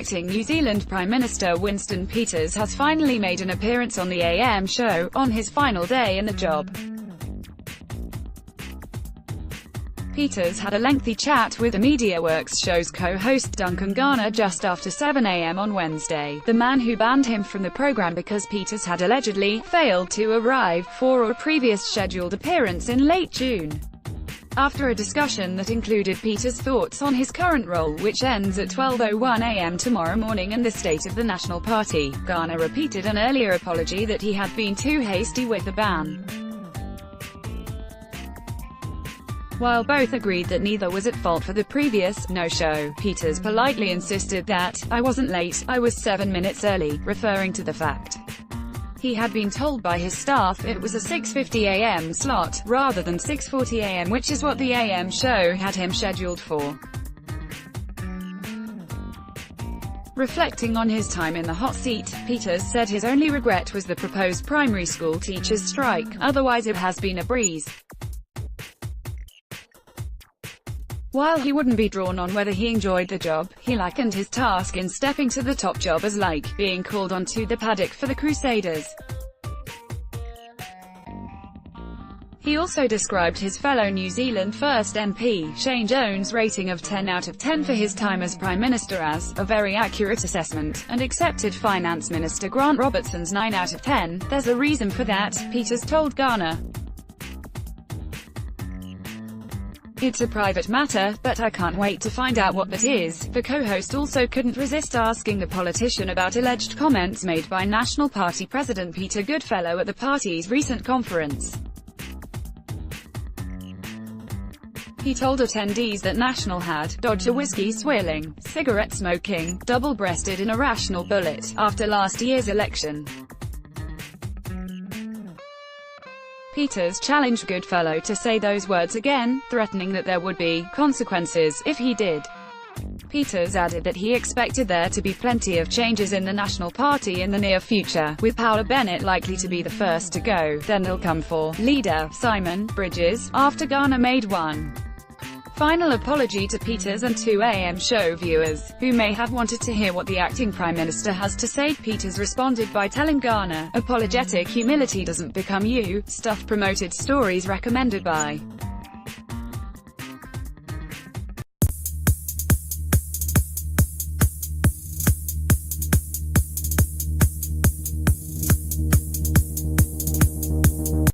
acting New Zealand Prime Minister Winston Peters has finally made an appearance on the AM show, on his final day in the job. Peters had a lengthy chat with the Mediaworks show's co-host Duncan Garner just after 7 a.m. on Wednesday, the man who banned him from the program because Peters had allegedly failed to arrive for a previous scheduled appearance in late June. After a discussion that included Peters' thoughts on his current role, which ends at 12:01 a.m. tomorrow morning, and the state of the National Party, Garner repeated an earlier apology that he had been too hasty with the ban. While both agreed that neither was at fault for the previous no-show, Peters politely insisted that, "I wasn't late, I was 7 minutes early," referring to the fact he had been told by his staff it was a 6:50 a.m. slot, rather than 6:40 a.m., which is what the AM show had him scheduled for. Reflecting on his time in the hot seat, Peters said his only regret was the proposed primary school teachers' strike, otherwise it has been a breeze. While he wouldn't be drawn on whether he enjoyed the job, he likened his task in stepping to the top job as like being called onto the paddock for the Crusaders. He also described his fellow New Zealand First MP, Shane Jones' rating of 10 out of 10 for his time as Prime Minister as a very accurate assessment, and accepted Finance Minister Grant Robertson's 9 out of 10. "There's a reason for that," Peters told Garner. "It's a private matter, but I can't wait to find out what that is." The co-host also couldn't resist asking the politician about alleged comments made by National Party President Peter Goodfellow at the party's recent conference. He told attendees that National had dodged a whiskey swilling, cigarette smoking, double-breasted and irrational bullet after last year's election. Peters challenged Goodfellow to say those words again, threatening that there would be consequences if he did. Peters added that he expected there to be plenty of changes in the National Party in the near future, with Paula Bennett likely to be the first to go, then they'll come for leader Simon Bridges, after Garner made one final apology to Peters and to AM show viewers, who may have wanted to hear what the acting Prime Minister has to say. Peters responded by telling Garner, "Apologetic humility doesn't become you, stuff promoted stories recommended by